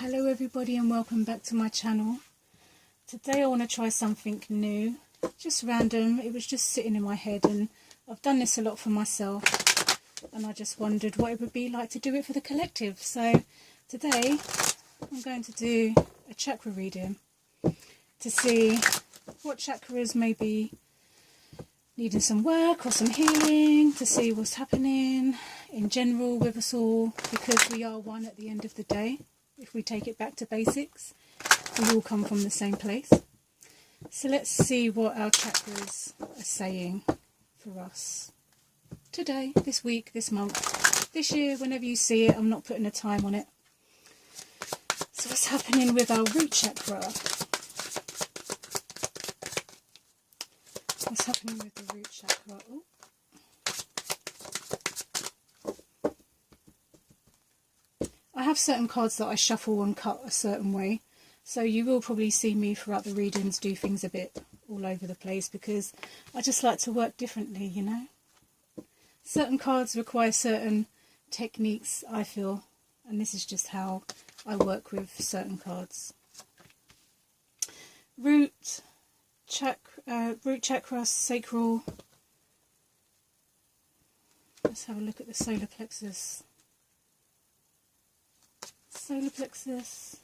Hello everybody and welcome back to my channel. Today I want to try something new, just random. It was just sitting in my head and I've done this a lot for myself and I just wondered what it would be like to do it for the collective. So today I'm going to do a chakra reading to see what chakras may be needing some work or some healing, to see what's happening in general with us all, because we are one at the end of the day. If we take it back to basics, we all come from the same place. So let's see what our chakras are saying for us today, this week, this month, this year, whenever you see it. I'm not putting a time on it. So what's happening with our root chakra? What's happening with the root chakra? Oh. I have certain cards that I shuffle and cut a certain way, so you will probably see me throughout the readings do things a bit all over the place because I just like to work differently, you know. Certain cards require certain techniques, I feel, and this is just how I work with certain cards. Root chakra, sacral. Let's have a look at the solar plexus. Solar plexus.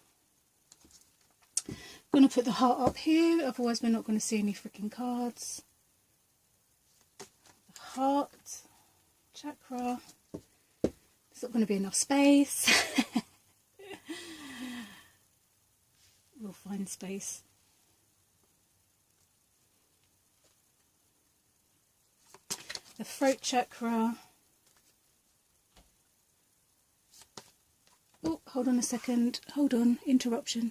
I'm going to put the heart up here, otherwise we're not going to see any freaking cards. The heart chakra. There's not going to be enough space. We'll find space. The throat chakra. Oh, hold on a second. Hold on. Interruption.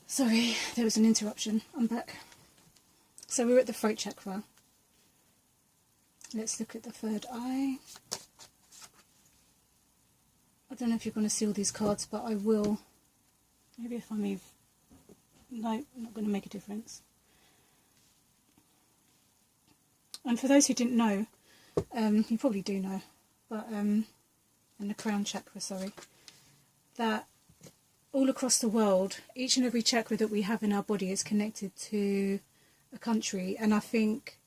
Sorry, there was an interruption. I'm back. So we're at the throat chakra. Let's look at the third eye. I don't know if you're going to see all these cards, but I will. Maybe if I move. No, not going to make a difference. And for those who didn't know, you probably do know, but and the crown chakra, sorry, that all across the world, each and every chakra that we have in our body is connected to a country. And I think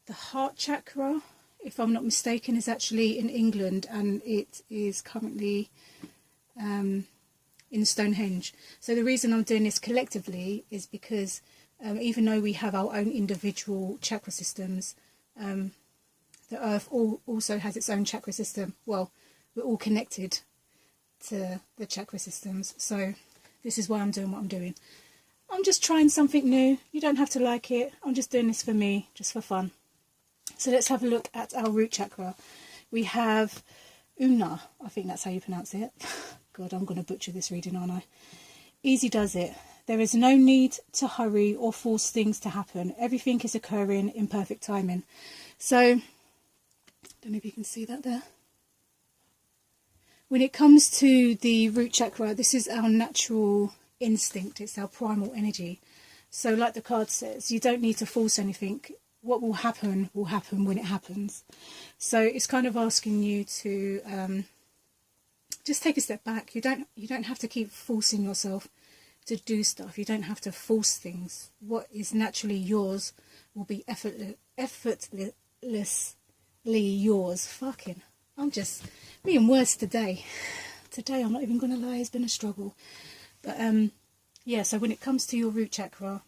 the heart chakra, if I'm not mistaken, is actually in England, and it is currently in Stonehenge. So the reason I'm doing this collectively is because even though we have our own individual chakra systems, the earth also has its own chakra system. Well, we're all connected to the chakra systems, so this is why I'm doing what I'm doing. I'm just trying something new. You don't have to like it. I'm just doing this for me, just for fun. So let's have a look at our root chakra. We have Una, I think that's how you pronounce it. God, I'm going to butcher this reading, aren't I? Easy does it. There is no need to hurry or force things to happen. Everything is occurring in perfect timing. So, I don't know if you can see that there. When it comes to the root chakra, this is our natural instinct. It's our primal energy. So like the card says, you don't need to force anything. What will happen when it happens. So it's kind of asking you to just take a step back. You don't have to keep forcing yourself to do stuff. You don't have to force things. What is naturally yours will be effortlessly yours. Fucking, I'm just being worse today. Today, I'm not even going to lie, it's been a struggle. But yeah, so when it comes to your root chakra,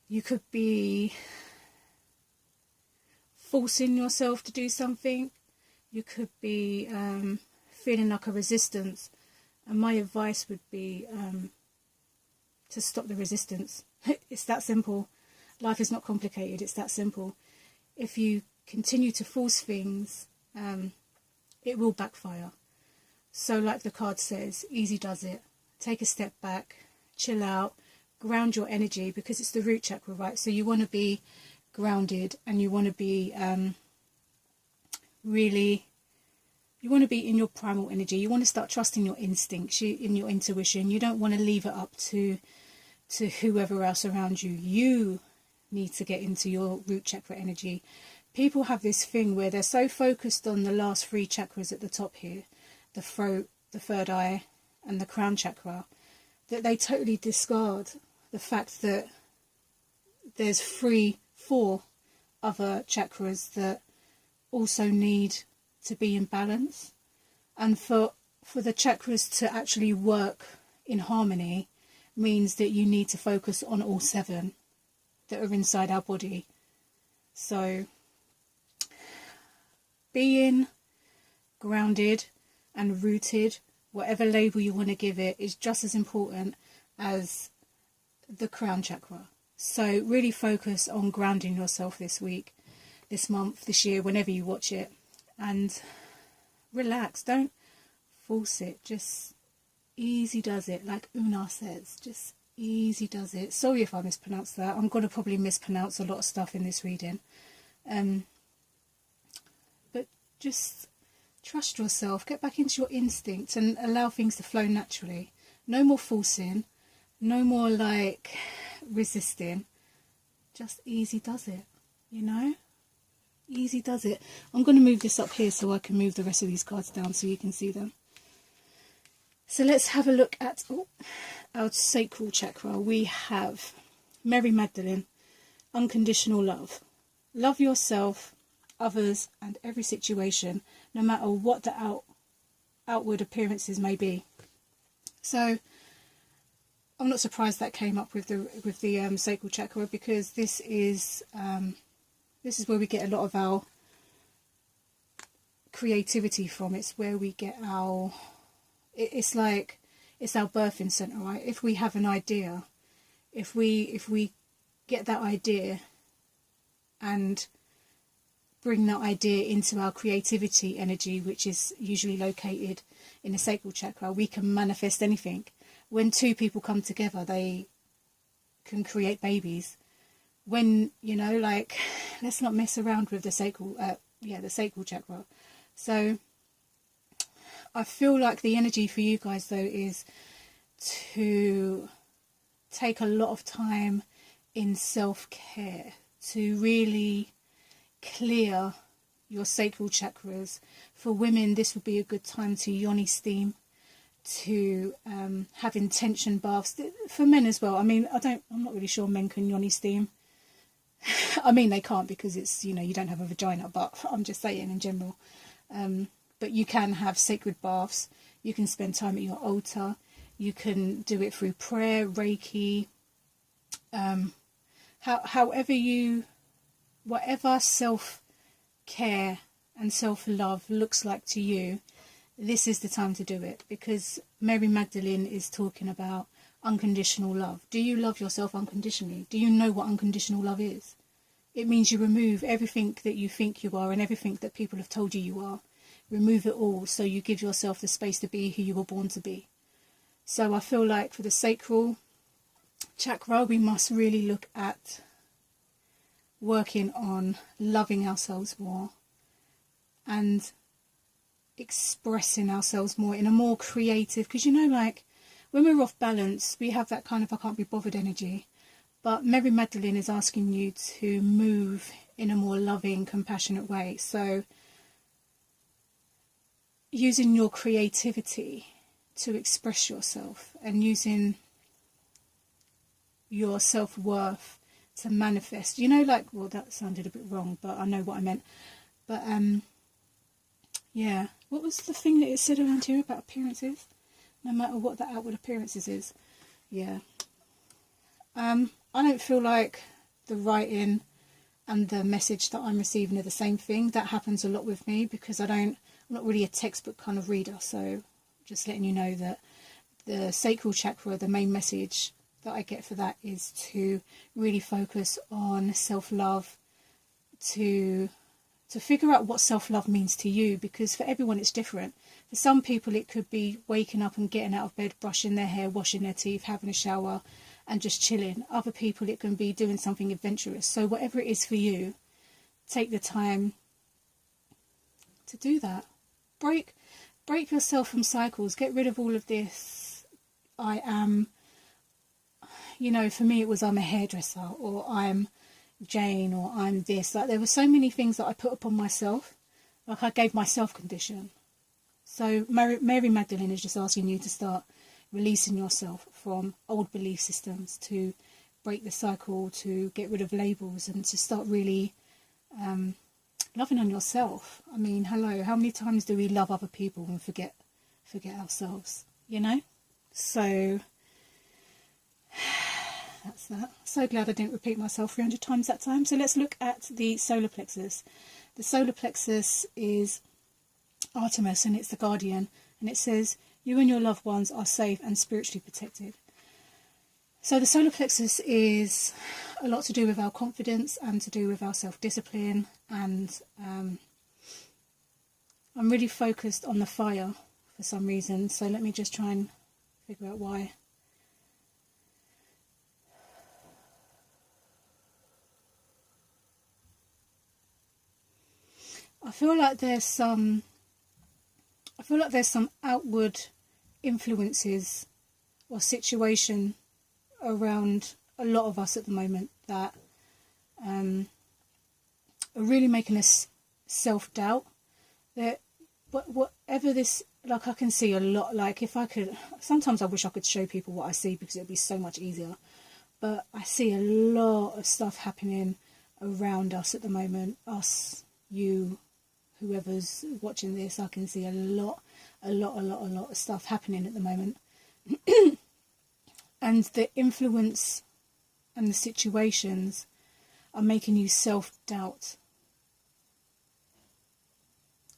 you could be forcing yourself to do something. You could be feeling like a resistance. And my advice would be to stop the resistance. It's that simple. Life is not complicated. It's that simple. If you continue to force things, it will backfire. So like the card says, easy does it. Take a step back, chill out, ground your energy, because it's the root chakra, right? So you want to be grounded, and you want to be you want to be in your primal energy. You want to start trusting your instincts, in your intuition. You don't want to leave it up to whoever else around you. You need to get into your root chakra energy. People have this thing where they're so focused on the last three chakras at the top here, the throat, the third eye and the crown chakra, that they totally discard the fact that there's 4 other chakras that also need to be in balance. And for the chakras to actually work in harmony means that you need to focus on all 7 that are inside our body. So being grounded and rooted, whatever label you want to give it, is just as important as the crown chakra. So really focus on grounding yourself this week, this month, this year, whenever you watch it, and relax. Don't force it. Just easy does it, like Una says. Just easy does it. Sorry if I mispronounced that. I'm going to probably mispronounce a lot of stuff in this reading. But just trust yourself. Get back into your instinct and allow things to flow naturally. No more forcing. No more like resisting. Just easy does it, you know? Easy does it. I'm going to move this up here so I can move the rest of these cards down so you can see them. So let's have a look at our sacral chakra. We have Mary Magdalene, unconditional love. Love yourself, others, and every situation, no matter what the outward appearances may be. So I'm not surprised that came up with the sacral chakra, because this is where we get a lot of our creativity from. It's where we get our, it's like, it's our birthing center, right? If we have an idea, if we get that idea and bring that idea into our creativity energy, which is usually located in the sacral chakra, we can manifest anything. When 2 people come together, they can create babies. When, you know, like, let's not mess around with the sacral chakra. So I feel like the energy for you guys, though, is to take a lot of time in self-care, to really clear your sacral chakras. For women, this would be a good time to yoni steam, to have intention baths. For men as well. I mean, I'm not really sure men can yoni steam. I mean, they can't, because it's, you know, you don't have a vagina, but I'm just saying in general. But you can have sacred baths. You can spend time at your altar. You can do it through prayer, Reiki. Whatever self-care and self-love looks like to you, this is the time to do it, because Mary Magdalene is talking about unconditional love. Do you love yourself unconditionally? Do you know what unconditional love is? It means you remove everything that you think you are and everything that people have told you are. Remove it all, so you give yourself the space to be who you were born to be. So I feel like for the sacral chakra, we must really look at working on loving ourselves more and expressing ourselves more in a more creative, because, you know, like when we're off balance, we have that kind of I can't be bothered energy. But Mary Magdalene is asking you to move in a more loving, compassionate way. So using your creativity to express yourself and using your self-worth to manifest. You know, like, well, that sounded a bit wrong, but I know what I meant. But yeah, what was the thing that it said around here about appearances? No matter what the outward appearances is. Yeah. I don't feel like the writing and the message that I'm receiving are the same thing. That happens a lot with me, because I'm not really a textbook kind of reader. So just letting you know that the sacral chakra, the main message that I get for that is to really focus on self-love, to figure out what self-love means to you, because for everyone it's different. For some people it could be waking up and getting out of bed, brushing their hair, washing their teeth, having a shower and just chilling. Other people it can be doing something adventurous. So whatever it is for you, take the time to do that. Break yourself from cycles. Get rid of all of this. I am, you know, for me it was I'm a hairdresser, or I'm Jane, or I'm this. Like, there were so many things that I put upon myself. Like, I gave myself condition. So Mary Magdalene is just asking you to start releasing yourself from old belief systems, to break the cycle, to get rid of labels, and to start really loving on yourself. I mean, hello, how many times do we love other people and forget ourselves, you know? So that's that. So glad I didn't repeat myself 300 times that time. So let's look at the solar plexus. The solar plexus is Artemis, and it's the guardian, and it says you and your loved ones are safe and spiritually protected. So the solar plexus is a lot to do with our confidence and to do with our self-discipline, and I'm really focused on the fire for some reason, so let me just try and figure out why. I feel like there's some outward influences or situation around a lot of us at the moment that are really making us self-doubt. That whatever this, like, I can see a lot, like, if I could, sometimes I wish I could show people what I see because it would be so much easier, but I see a lot of stuff happening around us at the moment. Us, you, whoever's watching this, I can see a lot of stuff happening at the moment. And the influence and the situations are making you self-doubt.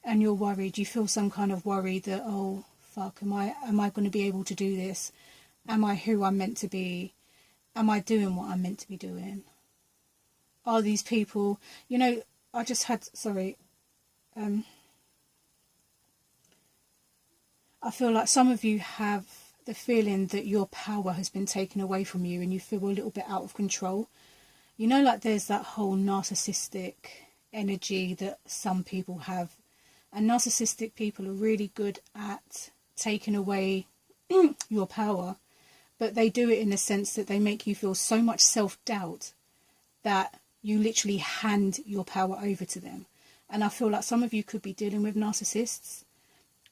And you're worried. You feel some kind of worry that, oh, fuck, am I going to be able to do this? Am I who I'm meant to be? Am I doing what I'm meant to be doing? Are these people, you know, I just had, I feel like some of you have the feeling that your power has been taken away from you and you feel a little bit out of control. You know, like there's that whole narcissistic energy that some people have. And narcissistic people are really good at taking away your power. But they do it in the sense that they make you feel so much self-doubt that you literally hand your power over to them. And I feel like some of you could be dealing with narcissists,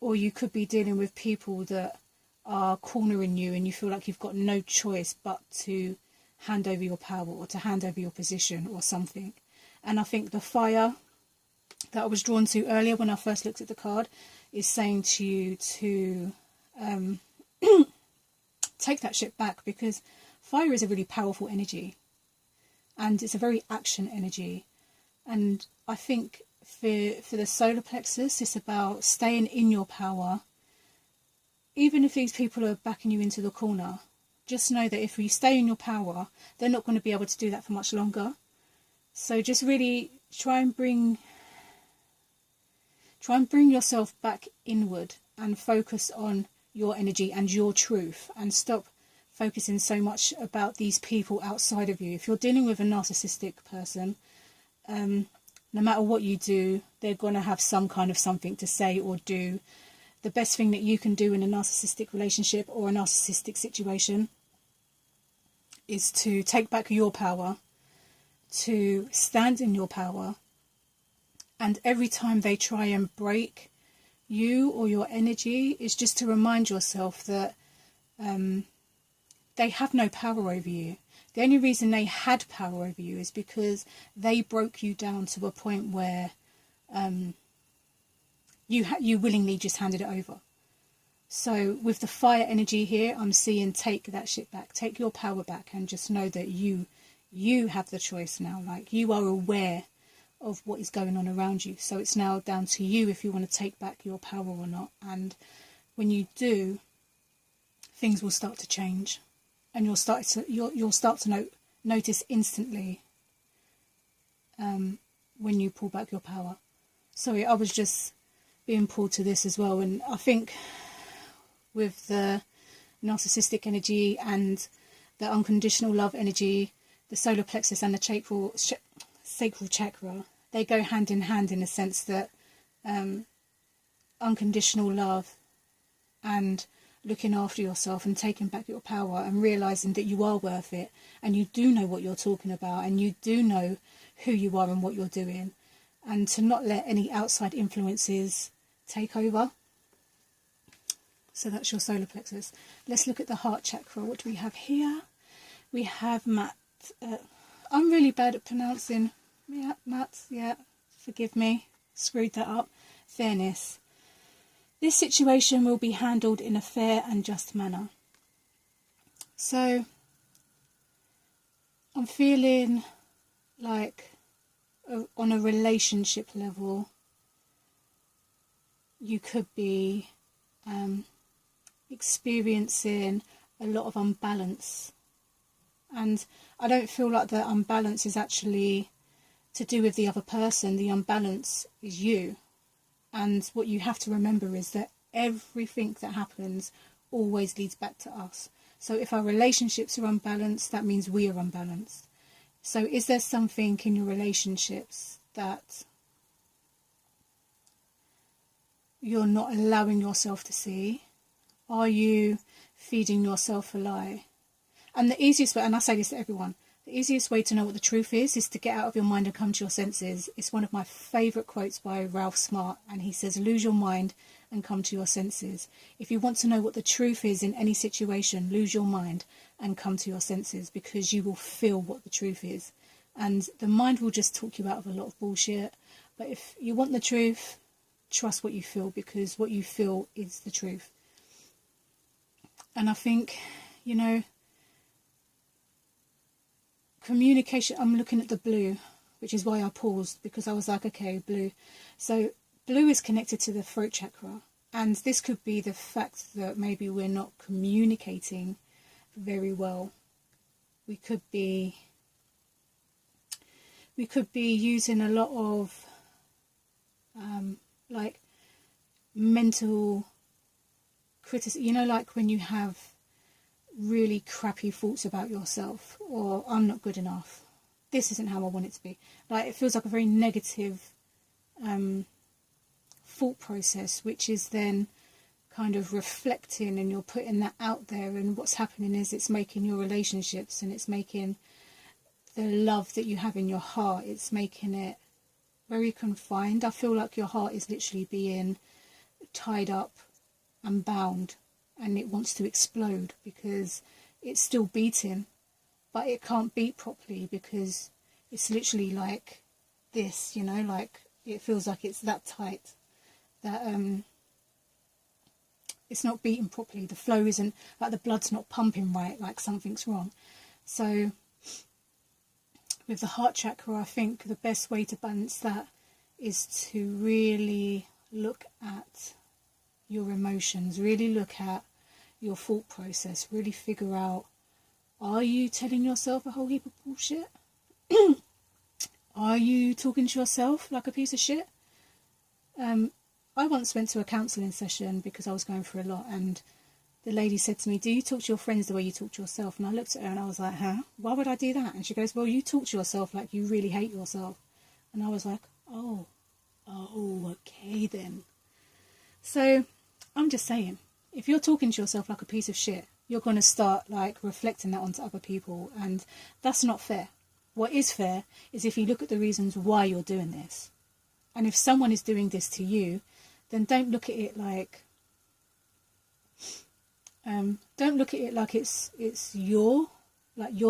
or you could be dealing with people that are cornering you and you feel like you've got no choice but to hand over your power or to hand over your position or something. And I think the fire that I was drawn to earlier when I first looked at the card is saying to you to take that shit back, because fire is a really powerful energy and it's a very action energy. And I think for the solar plexus, it's about staying in your power. Even if these people are backing you into the corner, just know that if you stay in your power, they're not going to be able to do that for much longer. So just really try and bring yourself back inward and focus on your energy and your truth, and stop focusing so much about these people outside of you. If you're dealing with a narcissistic person, no matter what you do, they're going to have some kind of something to say or do. The best thing that you can do in a narcissistic relationship or a narcissistic situation is to take back your power, to stand in your power, and every time they try and break you or your energy, is just to remind yourself that they have no power over you. The only reason they had power over you is because they broke you down to a point where you willingly just handed it over. So with the fire energy here, I'm seeing take that shit back, take your power back, and just know that you have the choice now. Like, you are aware of what is going on around you. So it's now down to you if you want to take back your power or not. And when you do, things will start to change, and you'll start to notice instantly when you pull back your power. Sorry, I was just being pulled to this as well. And I think with the narcissistic energy and the unconditional love energy, the solar plexus and the sacral chakra, they go hand in hand in the sense that unconditional love and looking after yourself and taking back your power and realising that you are worth it, and you do know what you're talking about, and you do know who you are and what you're doing, and to not let any outside influences take over. So that's your solar plexus. Let's look at the heart chakra. What do we have here? We have Mat. I'm really bad at pronouncing. Yeah, Mat. Yeah, forgive me. Screwed that up. Fairness. This situation will be handled in a fair and just manner. So I'm feeling like on a relationship level, you could be experiencing a lot of unbalance. And I don't feel like the unbalance is actually to do with the other person. The unbalance is you. And what you have to remember is that everything that happens always leads back to us. So if our relationships are unbalanced, that means we are unbalanced. So is there something in your relationships that you're not allowing yourself to see? Are you feeding yourself a lie? And the easiest way, and I say this to everyone, the easiest way to know what the truth is to get out of your mind and come to your senses. It's one of my favourite quotes by Ralph Smart, and he says, lose your mind and come to your senses. If you want to know what the truth is in any situation, lose your mind and come to your senses, because you will feel what the truth is. And the mind will just talk you out of a lot of bullshit. But if you want the truth, trust what you feel, because what you feel is the truth. And I think, you know, communication, I'm looking at the blue, which is why I paused, because I was like, okay, blue. So blue is connected to the throat chakra, and this could be the fact that maybe we're not communicating very well. We could be using a lot of like mental criticism, you know, like when you have really crappy thoughts about yourself, or I'm not good enough, this isn't how I want it to be. Like, it feels like a very negative thought process, which is then kind of reflecting, and you're putting that out there, and what's happening is it's making your relationships, and it's making the love that you have in your heart, it's making it very confined. I feel like your heart is literally being tied up and bound, and it wants to explode because it's still beating, but it can't beat properly because it's literally like this, you know, like it feels like it's that tight that it's not beating properly. The flow isn't, like the blood's not pumping right, like something's wrong. So with the heart chakra, I think the best way to balance that is to really look at your emotions, really look at your thought process, really figure out, are you telling yourself a whole heap of bullshit? Are you talking to yourself like a piece of shit? I once went to a counselling session because I was going through a lot, and the lady said to me, do you talk to your friends the way you talk to yourself? And I looked at her and I was like, huh? Why would I do that? And she goes, well, you talk to yourself like you really hate yourself. And I was like, oh, okay then. So I'm just saying, if you're talking to yourself like a piece of shit, you're going to start like reflecting that onto other people, and that's not fair. What is fair is if you look at the reasons why you're doing this. And if someone is doing this to you, then don't look at it like it's you're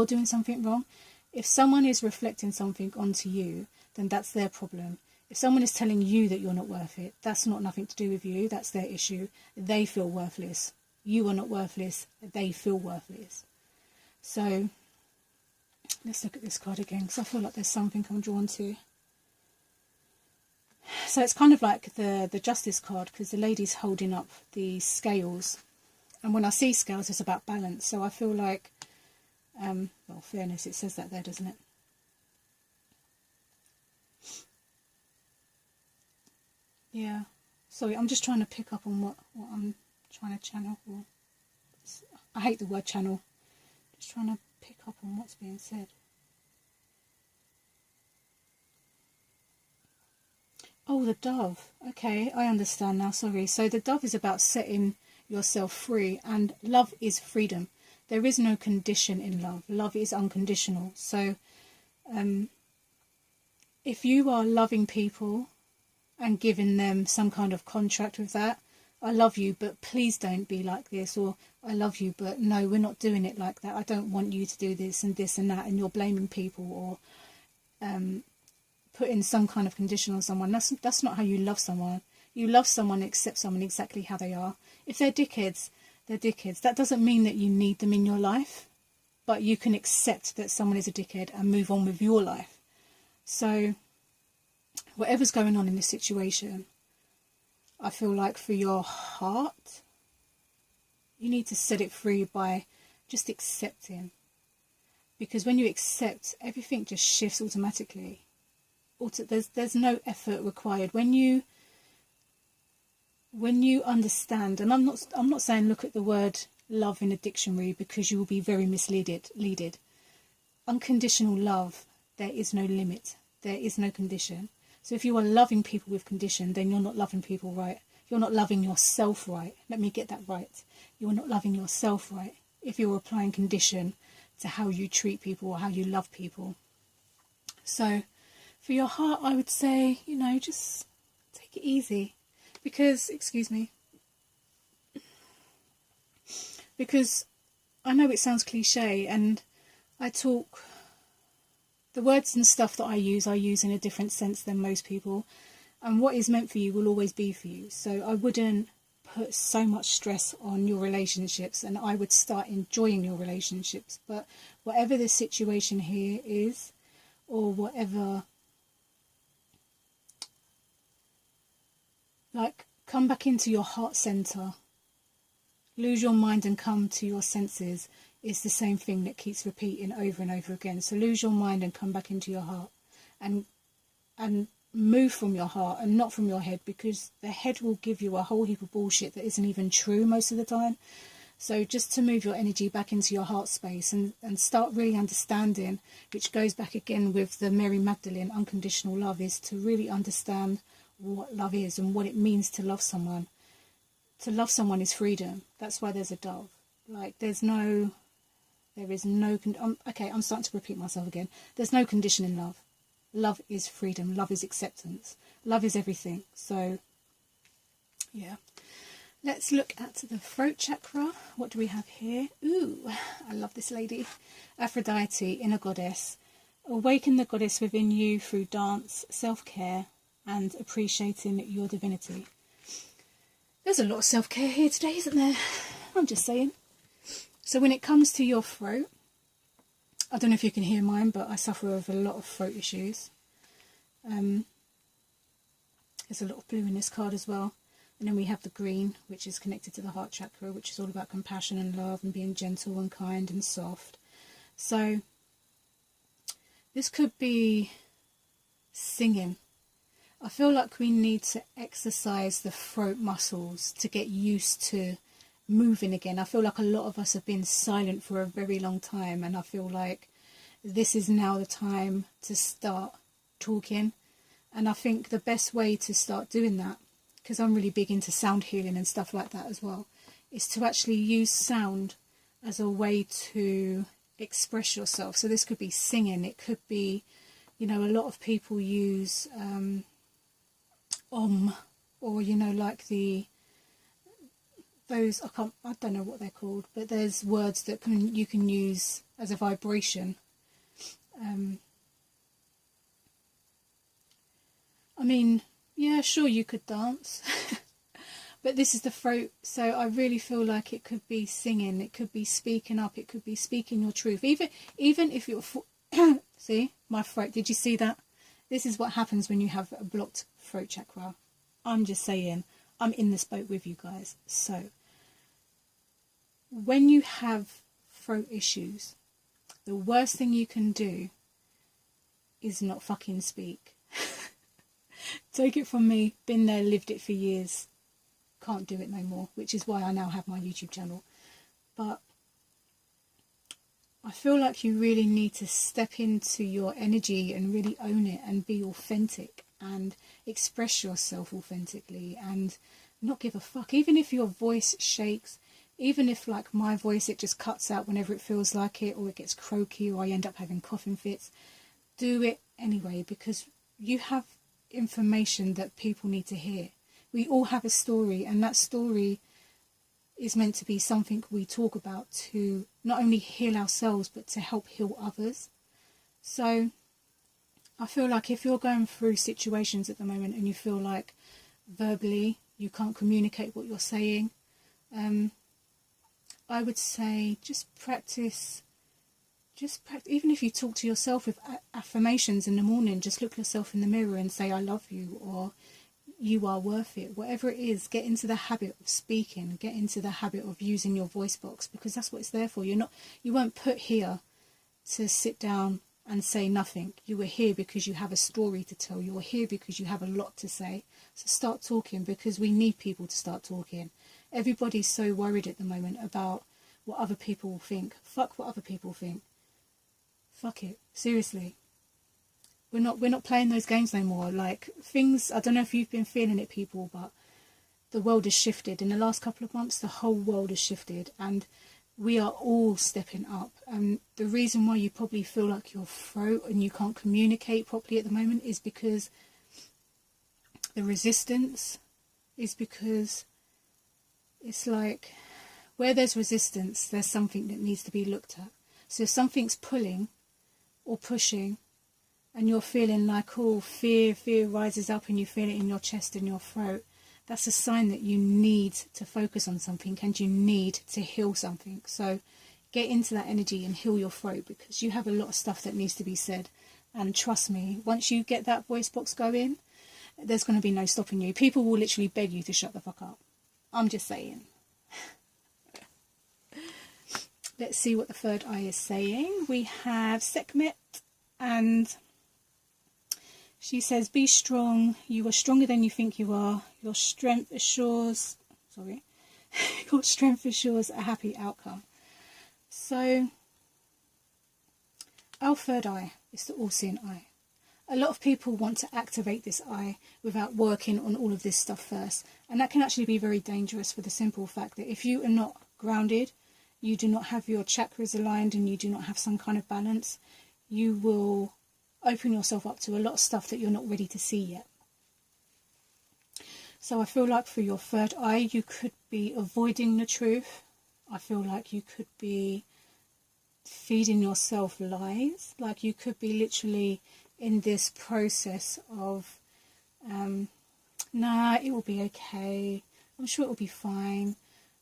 doing something wrong. If someone is reflecting something onto you, then that's their problem. If someone is telling you that you're not worth it, that's not nothing to do with you. That's their issue. They feel worthless. You are not worthless. They feel worthless. So let's look at this card again, because I feel like there's something I'm drawn to. So it's kind of like the Justice card, because the lady's holding up the scales. And when I see scales, it's about balance. So I feel like, well, fairness, it says that there, doesn't it? Yeah. Sorry, I'm just trying to pick up on what I'm trying to channel. I hate the word channel. Just trying to pick up on what's being said. Oh, the dove. Okay, I understand now, sorry. So the dove is about setting yourself free, and love is freedom. There is no condition in love. Love is unconditional. So if you are loving people and giving them some kind of contract with that, I love you, but please don't be like this, or I love you, but no, we're not doing it like that. I don't want you to do this and that, and you're blaming people, or putting some kind of condition on someone. That's not how you love someone. You love someone, accept someone exactly how they are. If they're dickheads, they're dickheads. That doesn't mean that you need them in your life, but you can accept that someone is a dickhead and move on with your life. So whatever's going on in this situation, I feel like for your heart, you need to set it free by just accepting. Because when you accept, everything just shifts automatically. There's no effort required. When you understand, and I'm not saying look at the word love in a dictionary, because you will be very misleaded. Unconditional love, there is no limit. There is no condition. So if you are loving people with condition, then you're not loving people right. You're not loving yourself right. Let me get that right. You're not loving yourself right if you're applying condition to how you treat people or how you love people. So for your heart, I would say, just take it easy. Because, excuse me, because I know it sounds cliche, and the words and stuff that I use in a different sense than most people. And what is meant for you will always be for you. So I wouldn't put so much stress on your relationships, and I would start enjoying your relationships. But whatever the situation here is, or whatever, come back into your heart center. Lose your mind and come to your senses is the same thing that keeps repeating over and over again. So lose your mind and come back into your heart, and move from your heart and not from your head, because the head will give you a whole heap of bullshit that isn't even true most of the time. So just to move your energy back into your heart space and start really understanding, which goes back again with the Mary Magdalene unconditional love, is to really understand what love is and what it means to love someone. To love someone is freedom. That's why there's a dove. There is no I'm starting to repeat myself again. There's no condition in love. Love is freedom. Love is acceptance. Love is everything. So, yeah. Let's look at the throat chakra. What do we have here? Ooh, I love this lady. Aphrodite, inner goddess. Awaken the goddess within you through dance, self-care, and appreciating your divinity. There's a lot of self-care here today, isn't there? I'm just saying. So when it comes to your throat, I don't know if you can hear mine, but I suffer with a lot of throat issues. There's a lot of blue in this card as well. And then we have the green, which is connected to the heart chakra, which is all about compassion and love and being gentle and kind and soft. So this could be singing. I feel like we need to exercise the throat muscles to get used to moving again. I feel like a lot of us have been silent for a very long time, and I feel like this is now the time to start talking. And I think the best way to start doing that, because I'm really big into sound healing and stuff like that as well, is to actually use sound as a way to express yourself. So this could be singing, it could be, a lot of people use or those, I don't know what they're called, but there's words that you can use as a vibration. Yeah, sure, you could dance, but this is the throat, so I really feel like it could be singing, it could be speaking up, it could be speaking your truth, even if you're see my throat, did you see that? This is what happens when you have a blocked throat chakra. I'm just saying, I'm in this boat with you guys. So when you have throat issues, the worst thing you can do is not fucking speak. Take it from me, been there, lived it for years, can't do it no more, which is why I now have my YouTube channel. But I feel like you really need to step into your energy and really own it and be authentic and express yourself authentically and not give a fuck. Even if your voice shakes, even if like my voice, it just cuts out whenever it feels like it, or it gets croaky, or I end up having coughing fits, do it anyway, because you have information that people need to hear. We all have a story, and that story is meant to be something we talk about to not only heal ourselves, but to help heal others. So I feel like if you're going through situations at the moment and you feel like verbally you can't communicate what you're saying, I would say just practice, even if you talk to yourself with affirmations in the morning, just look yourself in the mirror and say, I love you, or you are worth it. Whatever it is, get into the habit of speaking, get into the habit of using your voice box, because that's what it's there for. You weren't put here to sit down and say nothing. You were here because you have a story to tell. You are here because you have a lot to say. So start talking, because we need people to start talking. Everybody's so worried at the moment about what other people will think. Fuck what other people think. Fuck it. Seriously. We're not playing those games no more. Like, things, I don't know if you've been feeling it, people, but the world has shifted. In the last couple of months, the whole world has shifted, and we are all stepping up. And the reason why you probably feel like your throat and you can't communicate properly at the moment is because the resistance is because it's like, where there's resistance, there's something that needs to be looked at. So if something's pulling or pushing, and you're feeling like, oh, fear rises up and you feel it in your chest and your throat, that's a sign that you need to focus on something and you need to heal something. So get into that energy and heal your throat, because you have a lot of stuff that needs to be said. And trust me, once you get that voice box going, there's going to be no stopping you. People will literally beg you to shut the fuck up. I'm just saying. Let's see what the third eye is saying. We have Sekhmet, and she says, be strong. You are stronger than you think you are. Your strength assures, your strength assures a happy outcome. So, our third eye is the all-seeing eye. A lot of people want to activate this eye without working on all of this stuff first. And that can actually be very dangerous, for the simple fact that if you are not grounded, you do not have your chakras aligned, and you do not have some kind of balance, you will open yourself up to a lot of stuff that you're not ready to see yet. So I feel like for your third eye, you could be avoiding the truth. I feel like you could be feeding yourself lies. Like you could be literally in this process of, nah, it will be okay. I'm sure it will be fine.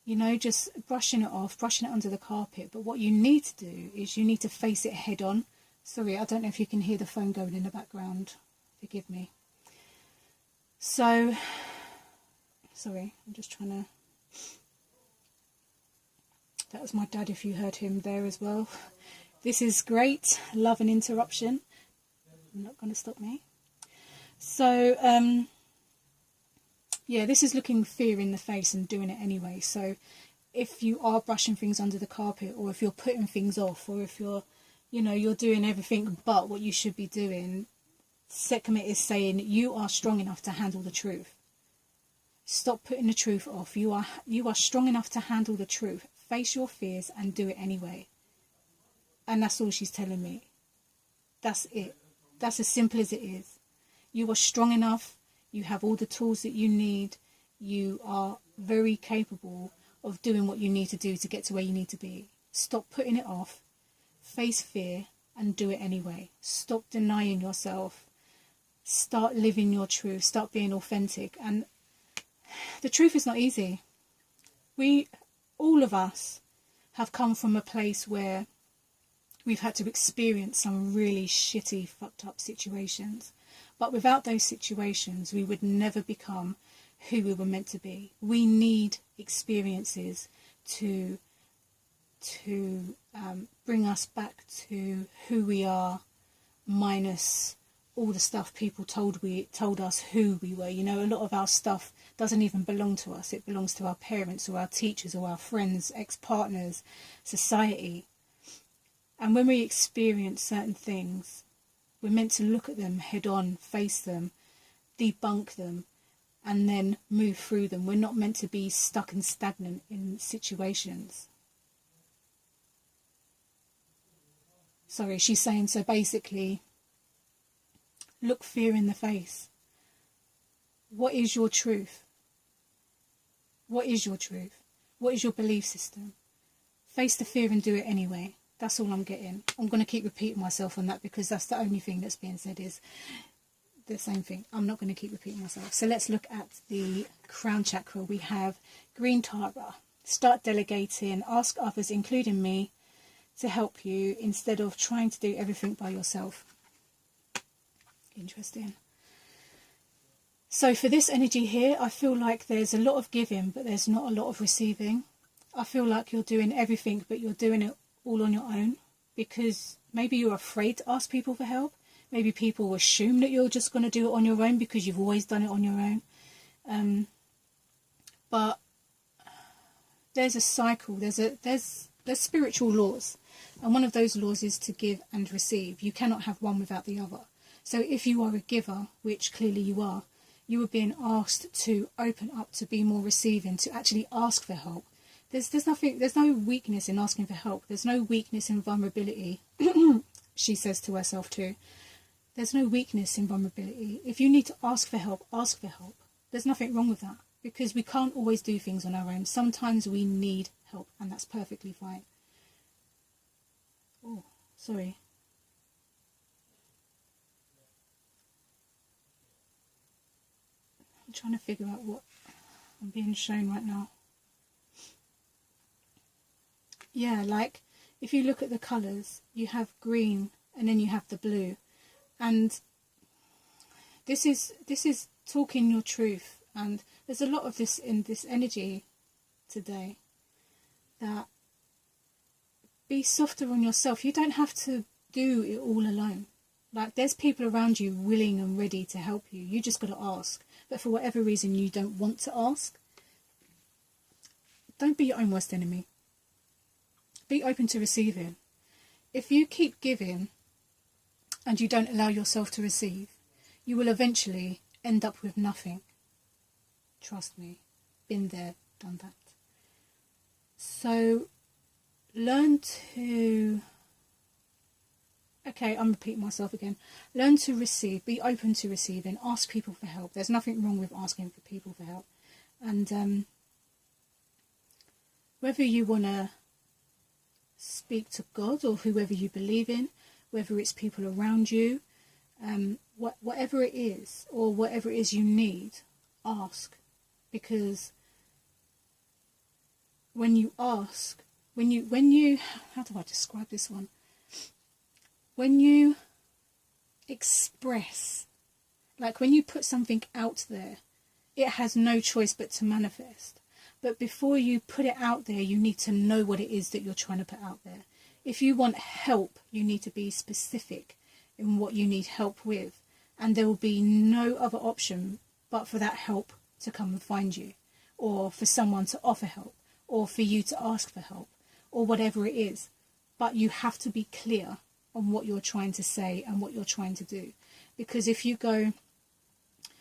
You know, just brushing it off, brushing it under the carpet. But what you need to do is you need to face it head on. Sorry, I don't know if you can hear the phone going in the background. Forgive me. So, sorry, I'm just trying to... That was my dad, if you heard him there as well. This is great. Love an interruption. Not going to stop me. So, yeah, this is looking fear in the face and doing it anyway. So if you are brushing things under the carpet, or if you're putting things off, or if you're, you know, you're doing everything but what you should be doing, Sekhmet is saying you are strong enough to handle the truth. Stop putting the truth off. You are strong enough to handle the truth. Face your fears and do it anyway. And that's all she's telling me. That's it. That's as simple as it is. You are strong enough. You have all the tools that you need. You are very capable of doing what you need to do to get to where you need to be. Stop putting it off. Face fear and do it anyway. Stop denying yourself. Start living your truth. Start being authentic. And the truth is not easy. All of us have come from a place where we've had to experience some really shitty, fucked up situations. But without those situations, we would never become who we were meant to be. We need experiences to bring us back to who we are, minus all the stuff people told us who we were. You know, a lot of our stuff doesn't even belong to us. It belongs to our parents or our teachers or our friends, ex-partners, society. And when we experience certain things, we're meant to look at them head on, face them, debunk them, and then move through them. We're not meant to be stuck and stagnant in situations. Sorry, she's saying, so basically, look fear in the face. What is your truth? What is your truth? What is your belief system? Face the fear and do it anyway. That's all I'm getting. I'm going to keep repeating myself on that because that's the only thing that's being said is the same thing. I'm not going to keep repeating myself. So let's look at the crown chakra. We have green Tara. Start delegating. Ask others, including me, to help you instead of trying to do everything by yourself. Interesting. So for this energy here, I feel like there's a lot of giving, but there's not a lot of receiving. I feel like you're doing everything, but you're doing it all on your own because maybe you're afraid to ask people for help. Maybe people assume that you're just going to do it on your own because you've always done it on your own. But there's a cycle. There's spiritual laws, and one of those laws is to give and receive. You cannot have one without the other. So if you are a giver, which clearly you are being asked to open up, to be more receiving, to actually ask for help. There's no weakness in asking for help. There's no weakness in vulnerability. She says to herself too. There's no weakness in vulnerability. If you need to ask for help, ask for help. There's nothing wrong with that because we can't always do things on our own. Sometimes we need help and that's perfectly fine. Oh, sorry. I'm trying to figure out what I'm being shown right now. Yeah, like if you look at the colours, you have green and then you have the blue. And this is talking your truth. And there's a lot of this in this energy today. That be softer on yourself. You don't have to do it all alone. Like there's people around you willing and ready to help you. You just got to ask. But for whatever reason you don't want to ask, don't be your own worst enemy. Be open to receiving. If you keep giving and you don't allow yourself to receive, you will eventually end up with nothing. Trust me. Been there, done that. So learn to... Okay, I'm repeating myself again. Learn to receive. Be open to receiving. Ask people for help. There's nothing wrong with asking for people for help. And whether you want to speak to God or whoever you believe in, whether it's people around you, whatever it is or whatever it is you need, ask. Because when you ask, when you how do I describe this one? When you express, like when you put something out there, it has no choice but to manifest. But before you put it out there, you need to know what it is that you're trying to put out there. If you want help, you need to be specific in what you need help with. And there will be no other option but for that help to come and find you, or for someone to offer help, or for you to ask for help, or whatever it is. But you have to be clear on what you're trying to say and what you're trying to do. Because if you go,